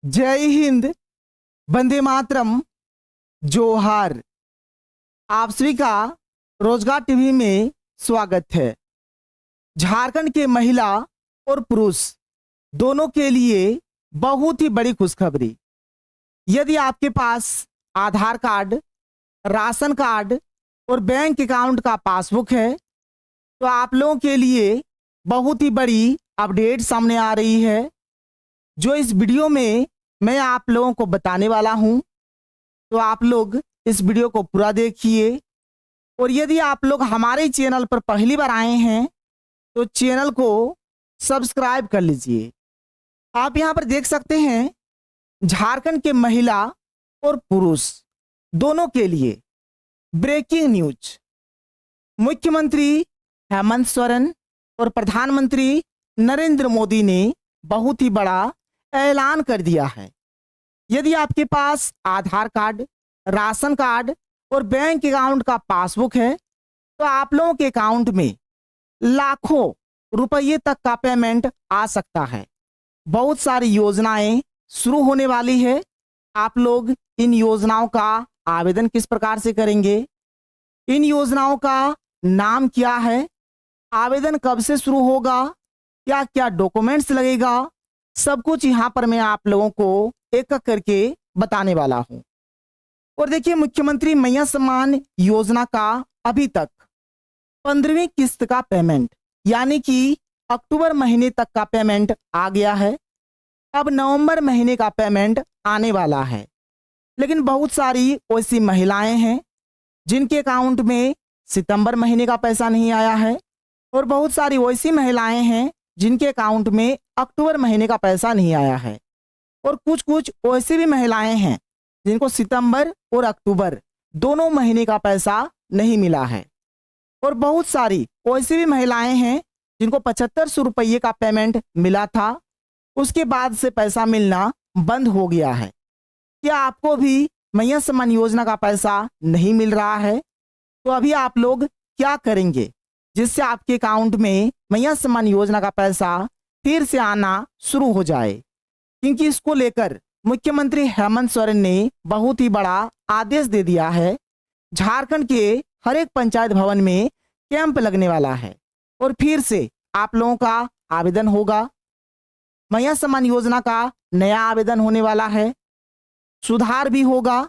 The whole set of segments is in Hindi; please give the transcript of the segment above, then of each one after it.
जय हिंद, वंदे मातरम, जोहार। आप सभी का रोजगार टीवी में स्वागत है। झारखंड के महिला और पुरुष दोनों के लिए बहुत ही बड़ी खुशखबरी। यदि आपके पास आधार कार्ड, राशन कार्ड और बैंक अकाउंट का पासबुक है तो आप लोगों के लिए बहुत ही बड़ी अपडेट सामने आ रही है, जो इस वीडियो में मैं आप लोगों को बताने वाला हूं। तो आप लोग इस वीडियो को पूरा देखिए। और यदि आप लोग हमारे चैनल पर पहली बार आए हैं तो चैनल को सब्सक्राइब कर लीजिए। आप यहां पर देख सकते हैं झारखंड के महिला और पुरुष दोनों के लिए ब्रेकिंग न्यूज। मुख्यमंत्री हेमंत सोरेन और प्रधानमंत्री नरेंद्र मोदी ने बहुत ही बड़ा ऐलान कर दिया है। यदि आपके पास आधार कार्ड, राशन कार्ड और बैंक अकाउंट का पासबुक है तो आप लोगों के अकाउंट में लाखों रुपये तक का पेमेंट आ सकता है। बहुत सारी योजनाएं शुरू होने वाली है। आप लोग इन योजनाओं का आवेदन किस प्रकार से करेंगे, इन योजनाओं का नाम क्या है, आवेदन कब से शुरू होगा, क्या क्या डॉक्यूमेंट्स लगेगा, सब कुछ यहाँ पर मैं आप लोगों को एक एक करके बताने वाला हूँ। और देखिए, मुख्यमंत्री मैया सम्मान योजना का अभी तक 15वीं किस्त का पेमेंट यानी कि अक्टूबर महीने तक का पेमेंट आ गया है। अब नवंबर महीने का पेमेंट आने वाला है। लेकिन बहुत सारी ऐसी महिलाएं हैं जिनके अकाउंट में सितंबर महीने का पैसा नहीं आया है, और बहुत सारी ऐसी महिलाएं हैं जिनके अकाउंट में अक्टूबर महीने का पैसा नहीं आया है, और कुछ कुछ ऐसी भी महिलाएं हैं जिनको सितंबर और अक्टूबर दोनों महीने का पैसा नहीं मिला है, और बहुत सारी ऐसी भी महिलाएं हैं जिनको 7500 रुपये का पेमेंट मिला था, उसके बाद से पैसा मिलना बंद हो गया है। क्या आपको भी मैया सम्मान योजना का पैसा नहीं मिल रहा है? तो अभी आप लोग क्या करेंगे जिससे आपके अकाउंट में मैया सम्मान योजना का पैसा फिर से आना शुरू हो जाए? क्योंकि इसको लेकर मुख्यमंत्री हेमंत सोरेन ने बहुत ही बड़ा आदेश दे दिया है। झारखंड के हर एक पंचायत भवन में कैंप लगने वाला है और फिर से आप लोगों का आवेदन होगा। मैया सम्मान योजना का नया आवेदन होने वाला है, सुधार भी होगा,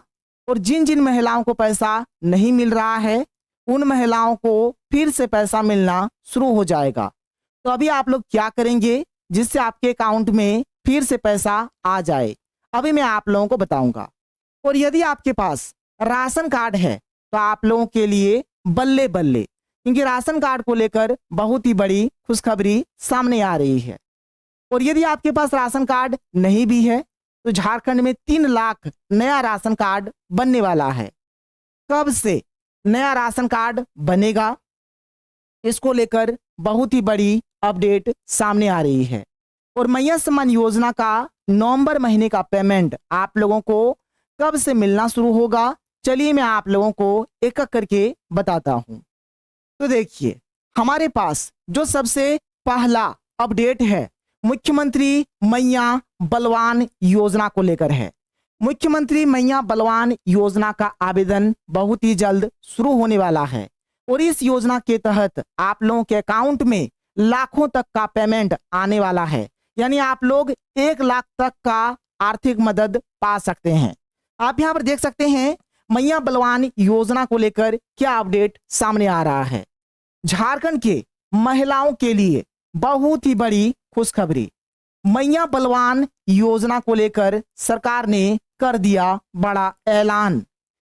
और जिन जिन महिलाओं को पैसा नहीं मिल रहा है उन महिलाओं को फिर से पैसा मिलना शुरू हो जाएगा। तो अभी आप लोग क्या करेंगे जिससे आपके अकाउंट में फिर से पैसा आ जाए, अभी मैं आप लोगों को बताऊंगा। और यदि आपके पास राशन कार्ड है तो आप लोगों के लिए बल्ले बल्ले, क्योंकि राशन कार्ड को लेकर बहुत ही बड़ी खुशखबरी सामने आ रही है। और यदि आपके पास राशन कार्ड नहीं भी है तो झारखंड में 3 लाख नया राशन कार्ड बनने वाला है। कब से नया राशन कार्ड बनेगा, इसको लेकर बहुत ही बड़ी अपडेट सामने आ रही है। और मैया सम्मान योजना का नवंबर महीने का पेमेंट आप लोगों को कब से मिलना शुरू होगा, चलिए मैं आप लोगों को एक एक करके बताता हूं। तो देखिए, हमारे पास जो सबसे पहला अपडेट है मुख्यमंत्री मैया बलवान योजना को लेकर है। मुख्यमंत्री मैया बलवान योजना का आवेदन बहुत ही जल्द शुरू होने वाला है, और इस योजना के तहत आप लोगों के अकाउंट में लाखों तक का पेमेंट आने वाला है। यानी आप लोग 1 लाख तक का आर्थिक मदद पा सकते हैं। आप यहाँ पर देख सकते हैं मैया बलवान योजना को लेकर क्या अपडेट सामने आ रहा है। झारखंड के महिलाओं के लिए बहुत ही बड़ी खुशखबरी। मैया बलवान योजना को लेकर सरकार ने कर दिया बड़ा ऐलान।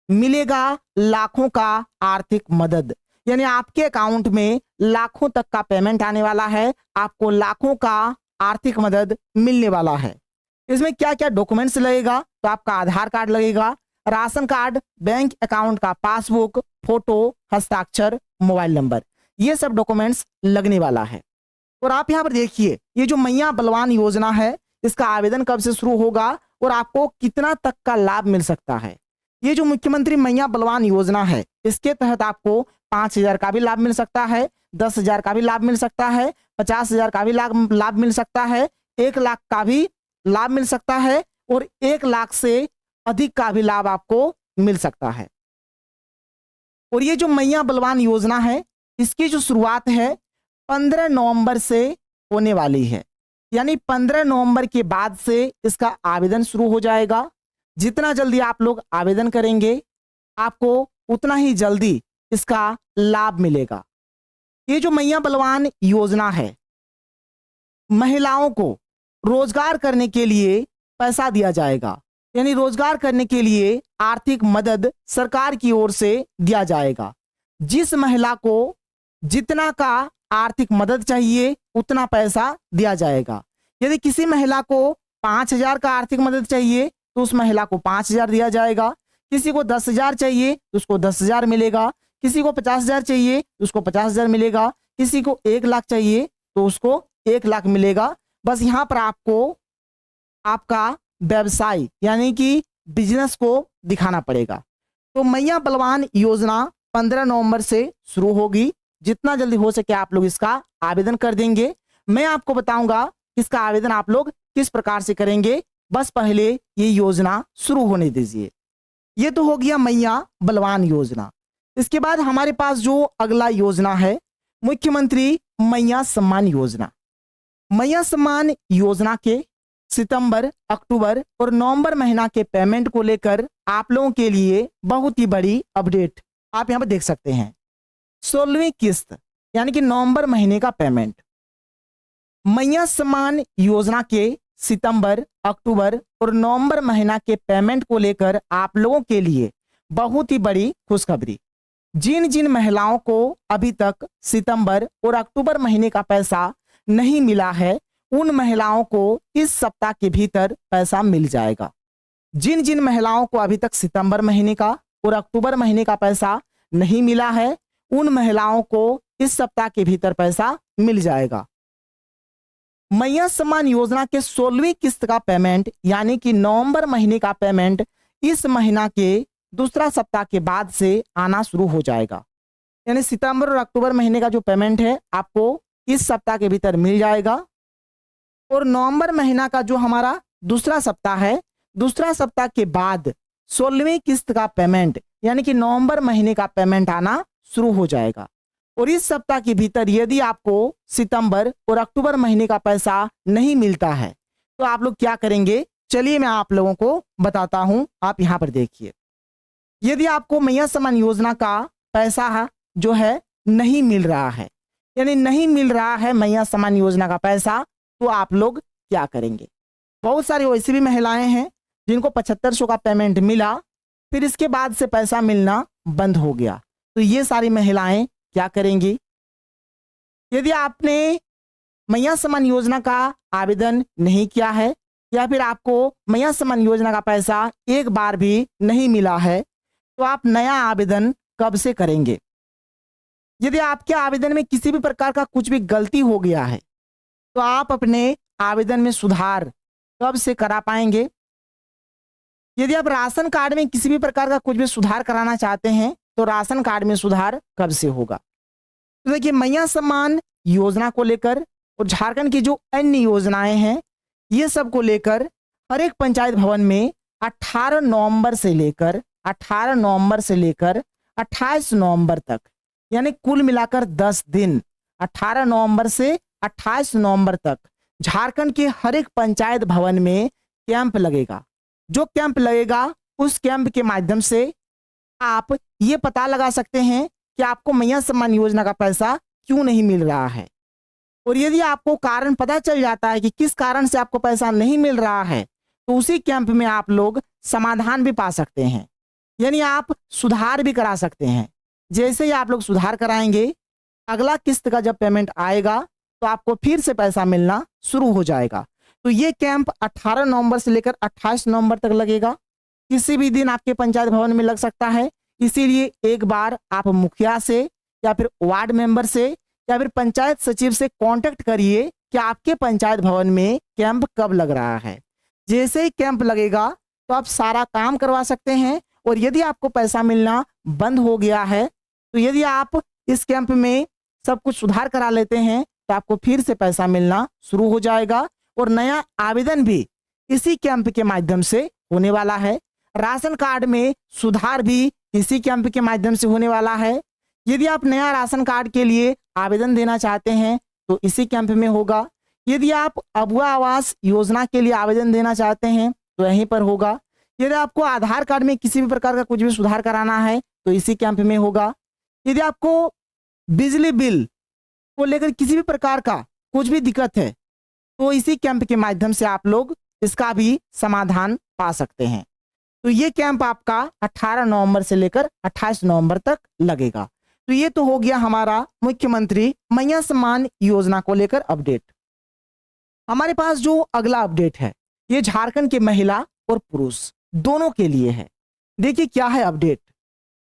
मिलेगा लाखों का आर्थिक मदद, यानी आपके अकाउंट में लाखों तक का पेमेंट आने वाला है, आपको लाखों का आर्थिक मदद मिलने वाला है। इसमें क्या क्या डॉक्यूमेंट्स लगेगा, तो आपका आधार कार्ड लगेगा, राशन कार्ड, बैंक अकाउंट का पासबुक, फोटो, हस्ताक्षर, मोबाइल नंबर, ये सब डॉक्यूमेंट्स लगने वाला है। और आप यहाँ पर देखिए, ये जो मैया बलवान योजना है इसका आवेदन कब से शुरू होगा और आपको कितना तक का लाभ मिल सकता है। ये जो मुख्यमंत्री मैया बलवान योजना है इसके तहत आपको 5,000 का भी लाभ मिल सकता है, 10,000 का भी लाभ मिल सकता है, 50,000 का भी लाभ मिल सकता है, 1 लाख का भी लाभ मिल सकता है, और 1 लाख से अधिक का भी लाभ आपको मिल सकता है। और ये जो मैया बलवान योजना है, इसकी जो शुरुआत है 15 नवंबर से होने वाली है, यानी 15 नवंबर के बाद से इसका आवेदन शुरू हो जाएगा। जितना जल्दी आप लोग आवेदन करेंगे, आपको उतना ही जल्दी इसका लाभ मिलेगा। ये जो मैया बलवान योजना है, महिलाओं को रोजगार करने के लिए पैसा दिया जाएगा, यानी रोजगार करने के लिए आर्थिक मदद सरकार की ओर से दिया जाएगा। जिस महिला को जितना का आर्थिक मदद चाहिए उतना पैसा दिया जाएगा। यदि किसी महिला को 5,000 का आर्थिक मदद चाहिए तो उस महिला को 5,000 दिया जाएगा। किसी को 10,000 चाहिए तो उसको 10,000 मिलेगा। किसी को 50,000 चाहिए तो उसको 50,000 मिलेगा। किसी को 1 लाख चाहिए तो उसको 1 लाख मिलेगा। बस यहाँ पर आपको आपका व्यवसाय यानी कि बिजनेस को दिखाना पड़ेगा। तो मैया बलवान योजना 15 नवंबर से शुरू होगी। जितना जल्दी हो सके आप लोग इसका आवेदन कर देंगे। मैं आपको बताऊंगा इसका आवेदन आप लोग किस प्रकार से करेंगे, बस पहले ये योजना शुरू होने दीजिए। ये तो हो गया मैया बलवान योजना। इसके बाद हमारे पास जो अगला योजना है, मुख्यमंत्री मैया सम्मान योजना। मैया सम्मान योजना के सितंबर, अक्टूबर और नवंबर महीना के पेमेंट को लेकर आप लोगों के लिए बहुत ही बड़ी अपडेट आप यहां पर देख सकते हैं। 16वीं किस्त यानी कि नवंबर महीने का पेमेंट। मैया सम्मान योजना के सितंबर, अक्टूबर और नवंबर महीना के पेमेंट को लेकर आप लोगों के लिए बहुत ही बड़ी खुशखबरी। जिन जिन महिलाओं को अभी तक सितंबर और अक्टूबर महीने का पैसा नहीं मिला है, उन महिलाओं को इस सप्ताह के भीतर पैसा मिल जाएगा। जिन जिन महिलाओं को अभी तक सितंबर महीने का और अक्टूबर महीने का पैसा नहीं मिला है, उन महिलाओं को इस सप्ताह के भीतर पैसा मिल जाएगा। मैया सम्मान योजना के 16वीं किस्त का पेमेंट यानी कि नवंबर महीने का पेमेंट इस महीना के दूसरा सप्ताह के बाद से आना शुरू हो जाएगा। यानी सितंबर और अक्टूबर महीने का जो पेमेंट है आपको इस सप्ताह के भीतर मिल जाएगा। और नवंबर महीना का जो हमारा दूसरा सप्ताह है, दूसरा सप्ताह के बाद 16वीं किस्त का पेमेंट यानी कि नवंबर महीने का पेमेंट आना शुरू हो जाएगा। और इस सप्ताह के भीतर यदि आपको सितंबर और अक्टूबर महीने का पैसा नहीं मिलता है तो आप लोग क्या करेंगे, चलिए मैं आप लोगों को बताता हूं। आप यहां पर देखिए, यदि आपको मैया सम्मान योजना का पैसा जो है नहीं मिल रहा है, यानी नहीं मिल रहा है मैया सम्मान योजना का पैसा, तो आप लोग क्या करेंगे। बहुत सारी वैसी भी महिलाएं हैं जिनको 7500 का पेमेंट मिला, फिर इसके बाद से पैसा मिलना बंद हो गया। तो ये सारी महिलाएं क्या करेंगी। यदि आपने मैया सम्मान योजना का आवेदन नहीं किया है या फिर आपको मैया सम्मान योजना का पैसा एक बार भी नहीं मिला है, तो आप नया आवेदन कब से करेंगे। यदि आपके आवेदन में किसी भी प्रकार का कुछ भी गलती हो गया है तो आप अपने आवेदन में सुधार कब से करा पाएंगे। यदि आप राशन कार्ड में किसी भी प्रकार का कुछ भी सुधार कराना चाहते हैं तो राशन कार्ड में सुधार कब से होगा। तो देखिए, मैया सम्मान योजना को लेकर और झारखंड की जो अन्य योजनाएं हैं, ये सब को लेकर हर एक पंचायत भवन में 18 नवंबर से लेकर 28 नवंबर तक, यानी कुल मिलाकर 10 दिन, 18 नवंबर से 28 नवंबर तक झारखंड के हर एक पंचायत भवन में कैंप लगेगा। जो कैंप लगेगा उस कैंप के माध्यम से आप ये पता लगा सकते हैं कि आपको मैया सम्मान योजना का पैसा क्यों नहीं मिल रहा है। और यदि आपको कारण पता चल जाता है कि किस कारण से आपको पैसा नहीं मिल रहा है, तो उसी कैंप में आप लोग समाधान भी पा सकते हैं, यानी आप सुधार भी करा सकते हैं। जैसे ही आप लोग सुधार कराएंगे, अगला किस्त का जब पेमेंट आएगा तो आपको फिर से पैसा मिलना शुरू हो जाएगा। तो ये कैंप 18 नवंबर से लेकर 28 नवंबर तक लगेगा। किसी भी दिन आपके पंचायत भवन में लग सकता है, इसीलिए एक बार आप मुखिया से या फिर वार्ड मेंबर से या फिर पंचायत सचिव से कांटेक्ट करिए कि आपके पंचायत भवन में कैंप कब लग रहा है। जैसे ही कैंप लगेगा तो आप सारा काम करवा सकते हैं। और यदि आपको पैसा मिलना बंद हो गया है, तो यदि आप इस कैंप में सब कुछ सुधार करा लेते हैं तो आपको फिर से पैसा मिलना शुरू हो जाएगा और नया आवेदन भी इसी कैंप के माध्यम से होने वाला है। राशन कार्ड में सुधार भी इसी कैंप के माध्यम से होने वाला है। यदि आप नया राशन कार्ड के लिए आवेदन देना चाहते हैं तो इसी कैंप में होगा। यदि आप अबुआ आवास योजना के लिए आवेदन देना चाहते हैं तो यहीं पर होगा। यदि आपको आधार कार्ड में किसी भी प्रकार का कुछ भी सुधार कराना है तो इसी कैंप में होगा। यदि आपको बिजली बिल को लेकर किसी भी प्रकार का कुछ भी दिक्कत है तो इसी कैंप के माध्यम से आप लोग इसका भी समाधान पा सकते हैं। तो ये कैंप आपका 18 नवंबर से लेकर 28 नवंबर तक लगेगा। तो ये तो हो गया हमारा मुख्यमंत्री मैया सम्मान योजना को लेकर अपडेट। हमारे पास जो अगला अपडेट है ये झारखंड के महिला और पुरुष दोनों के लिए है। देखिए क्या है अपडेट।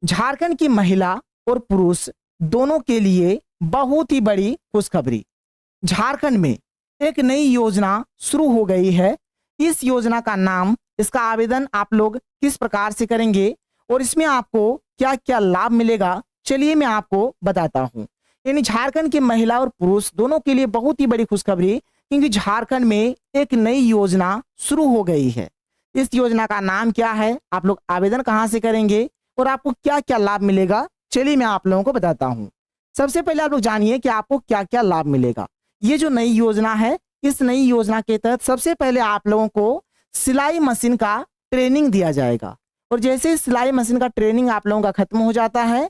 झारखंड की महिला और पुरुष दोनों के लिए बहुत ही बड़ी खुशखबरी। झारखंड में एक नई योजना शुरू हो गई है। इस योजना का नाम, इसका आवेदन आप लोग किस प्रकार से करेंगे और इसमें आपको क्या क्या लाभ मिलेगा, चलिए मैं आपको बताता हूं। यानी झारखंड के महिला और पुरुष दोनों के लिए बहुत ही बड़ी खुशखबरी, क्योंकि झारखंड में एक नई योजना शुरू हो गई है। इस योजना का नाम क्या है, आप लोग आवेदन कहां से करेंगे और आपको क्या क्या लाभ मिलेगा, चलिए मैं आप लोगों को बताता हूं। सबसे पहले आप लोग जानिए कि आपको क्या क्या लाभ मिलेगा। ये जो नई योजना है, इस नई योजना के तहत सबसे पहले आप लोगों को सिलाई मशीन का ट्रेनिंग दिया जाएगा। और जैसे सिलाई मशीन का ट्रेनिंग आप लोगों का खत्म हो जाता है,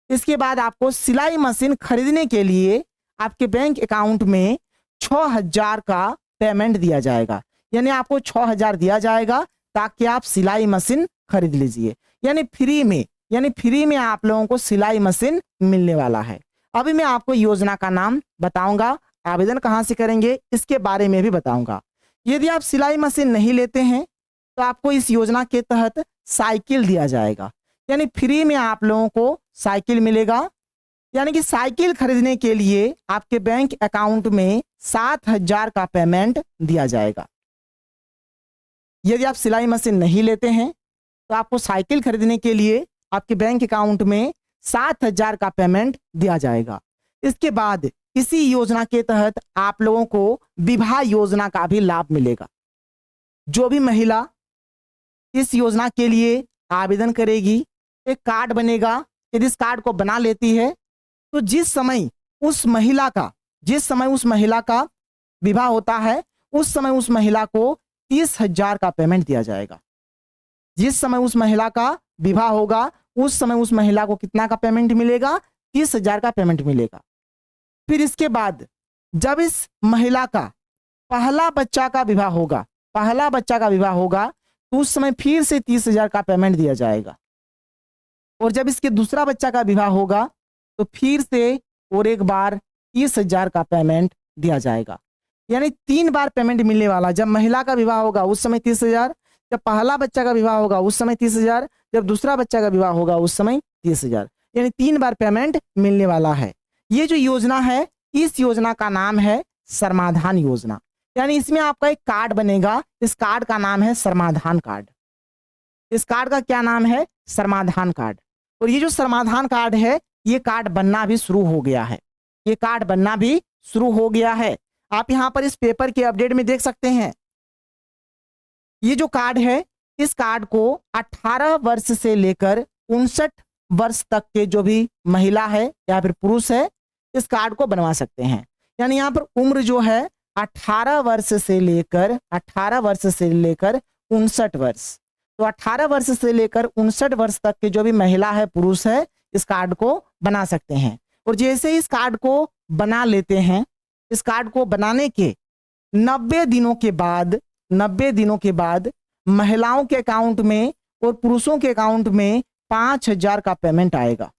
इसके बाद आपको सिलाई मशीन खरीदने के लिए आपके बैंक अकाउंट में 6,000 का पेमेंट दिया जाएगा। यानी आपको 6,000 दिया जाएगा ताकि आप सिलाई मशीन खरीद लीजिए। यानी फ्री में आप लोगों को सिलाई मशीन मिलने वाला है। अभी मैं आपको योजना का नाम बताऊंगा, आवेदन कहां से करेंगे इसके बारे में भी बताऊंगा। यदि आप सिलाई मशीन नहीं लेते हैं तो आपको इस योजना के तहत साइकिल दिया जाएगा। यानी फ्री में आप लोगों को साइकिल मिलेगा। यानी कि साइकिल खरीदने के लिए आपके बैंक अकाउंट में 7,000 का पेमेंट दिया जाएगा। यदि आप सिलाई मशीन नहीं लेते हैं तो आपको साइकिल खरीदने के लिए आपके बैंक अकाउंट में 7,000 का पेमेंट दिया जाएगा। इसके बाद इसी योजना के तहत आप लोगों को विवाह योजना का भी लाभ मिलेगा। जो भी महिला इस योजना के लिए आवेदन करेगी, एक कार्ड बनेगा। यदि इस कार्ड को बना लेती है तो जिस समय उस महिला का विवाह होता है, उस समय उस महिला को 30,000 का पेमेंट दिया जाएगा। जिस समय उस महिला का विवाह होगा उस समय उस महिला को कितना का पेमेंट मिलेगा, 30,000 का पेमेंट मिलेगा। फिर इसके बाद जब इस महिला का पहला बच्चा का विवाह होगा तो उस समय फिर से 30,000 का पेमेंट दिया जाएगा। और जब इसके दूसरा बच्चा का विवाह होगा तो फिर से और एक बार 30,000 का पेमेंट दिया जाएगा। यानी 3 बार पेमेंट मिलने वाला। जब महिला का विवाह होगा उस समय 30,000, जब पहला बच्चा का विवाह होगा उस समय 30,000, जब दूसरा बच्चा का विवाह होगा उस समय 30,000। यानी 3 बार पेमेंट मिलने वाला है। ये जो योजना है, इस योजना का नाम है समाधान योजना। यानी इसमें आपका एक कार्ड बनेगा। इस कार्ड का नाम है समाधान कार्ड। इस कार्ड का क्या नाम है, समाधान कार्ड। और ये जो समाधान कार्ड है, ये कार्ड बनना भी शुरू हो गया है। आप यहाँ पर इस पेपर के अपडेट में देख सकते हैं। ये जो कार्ड है, इस कार्ड को 18 वर्ष से लेकर 59 वर्ष तक के जो भी महिला है या फिर पुरुष है, इस कार्ड को बनवा सकते हैं। यानी यहाँ पर उम्र जो है 18 वर्ष से लेकर 59 वर्ष। तो 18 वर्ष से लेकर 59 वर्ष तक के जो भी महिला है, पुरुष है, इस कार्ड को बना सकते हैं। और जैसे इस कार्ड को बना लेते हैं, इस कार्ड को बनाने के 90 दिनों के बाद महिलाओं के अकाउंट में और पुरुषों के अकाउंट में 5,000 का पेमेंट आएगा।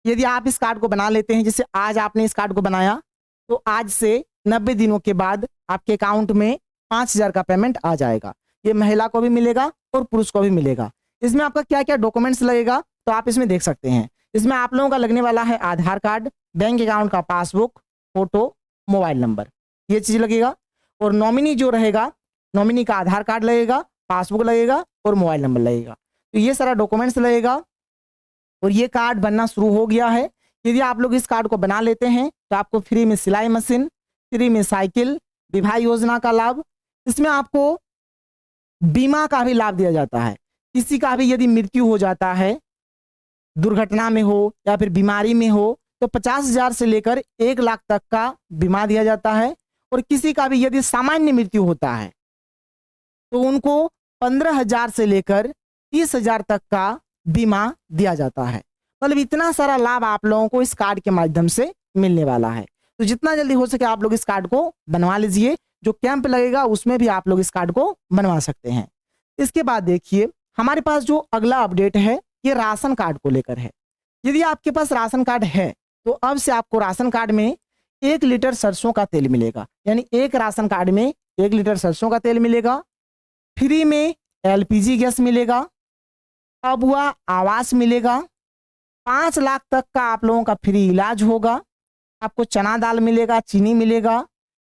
यदि आप इस कार्ड को बना लेते हैं, जैसे आज आपने इस कार्ड को बनाया, तो आज से 90 दिनों के बाद आपके अकाउंट में 5,000 का पेमेंट आ जाएगा। ये महिला को भी मिलेगा और पुरुष को भी मिलेगा। इसमें आपका क्या क्या डॉक्यूमेंट्स लगेगा तो आप इसमें देख सकते हैं। इसमें आप लोगों का लगने वाला है आधार कार्ड, बैंक अकाउंट का पासबुक, फोटो, मोबाइल नंबर, ये चीज लगेगा। और नॉमिनी जो रहेगा, नॉमिनी का आधार कार्ड लगेगा, पासबुक लगेगा और मोबाइल नंबर लगेगा। तो ये सारा डॉक्यूमेंट्स लगेगा। और ये कार्ड बनना शुरू हो गया है। यदि आप लोग इस कार्ड को बना लेते हैं तो आपको फ्री में सिलाई मशीन, फ्री में साइकिल, विवाह योजना का लाभ। इसमें आपको बीमा का भी लाभ दिया जाता है। किसी का भी यदि मृत्यु हो जाता है, दुर्घटना में हो या फिर बीमारी में हो, तो 50,000 से लेकर 1 लाख तक का बीमा दिया जाता है। और किसी का भी यदि सामान्य मृत्यु होता है तो उनको 15,000 से लेकर 30,000 तक का बीमा दिया जाता है। मतलब इतना सारा लाभ आप लोगों को इस कार्ड के माध्यम से मिलने वाला है। तो जितना जल्दी हो सके आप लोग इस कार्ड को बनवा लीजिए। जो कैंप लगेगा उसमें भी आप लोग इस कार्ड को बनवा सकते हैं। इसके बाद देखिए हमारे पास जो अगला अपडेट है ये राशन कार्ड को लेकर है। यदि आपके पास राशन कार्ड है तो अब से आपको राशन कार्ड में 1 लीटर सरसों का तेल मिलेगा। यानी एक राशन कार्ड में 1 लीटर सरसों का तेल मिलेगा। फ्री में LPG गैस मिलेगा। अब हुआ आवास मिलेगा। 5 लाख तक का आप लोगों का फ्री इलाज होगा। आपको चना दाल मिलेगा, चीनी मिलेगा,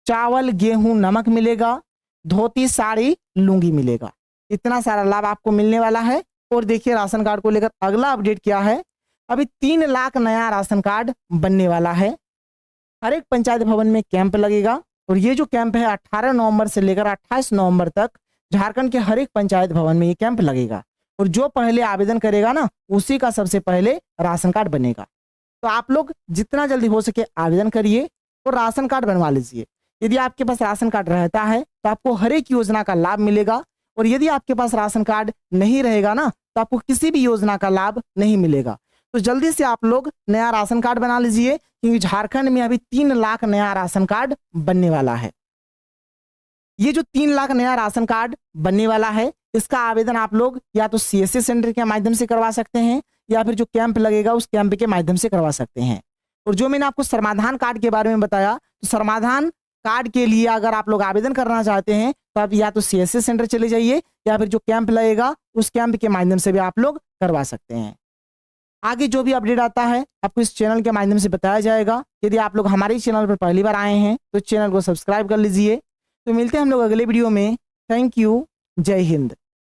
चावल गेहूं नमक मिलेगा, धोती साड़ी लुंगी मिलेगा। इतना सारा लाभ आपको मिलने वाला है। और देखिए राशन कार्ड को लेकर अगला अपडेट क्या है, अभी 3 लाख नया राशन कार्ड बनने वाला है। हर एक पंचायत भवन में कैंप लगेगा और ये जो कैंप है 18 नवंबर से लेकर 28 नवंबर तक झारखंड के हर एक पंचायत भवन में ये कैंप लगेगा। और जो पहले आवेदन करेगा ना उसी का सबसे पहले राशन कार्ड बनेगा। तो आप लोग जितना जल्दी हो सके आवेदन करिए और राशन कार्ड बनवा लीजिए। यदि आपके पास राशन कार्ड रहता है तो आपको हर एक योजना का लाभ मिलेगा। और यदि आपके पास राशन कार्ड नहीं रहेगा ना तो आपको किसी भी योजना का लाभ नहीं मिलेगा। तो जल्दी से आप लोग नया राशन कार्ड बना लीजिए क्योंकि झारखंड में अभी 3 लाख नया राशन कार्ड बनने वाला है। ये जो 3 लाख नया राशन कार्ड बनने वाला है इसका आवेदन आप लोग या तो CSC सेंटर के माध्यम से करवा सकते हैं या फिर जो कैंप लगेगा उस कैंप के माध्यम से करवा सकते हैं। और जो मैंने आपको समाधान कार्ड के बारे में बताया तो समाधान कार्ड के लिए अगर आप लोग आवेदन करना चाहते हैं तो आप या तो CSC सेंटर चले जाइए या फिर जो कैंप लगेगा उस कैंप के माध्यम से भी आप लोग करवा सकते हैं। आगे जो भी अपडेट आता है आपको इस चैनल के माध्यम से बताया जाएगा। यदि आप लोग हमारे चैनल पर पहली बार आए हैं तो चैनल को सब्सक्राइब कर लीजिए। तो मिलते हैं हम लोग अगले वीडियो में। Thank you. जय हिंद।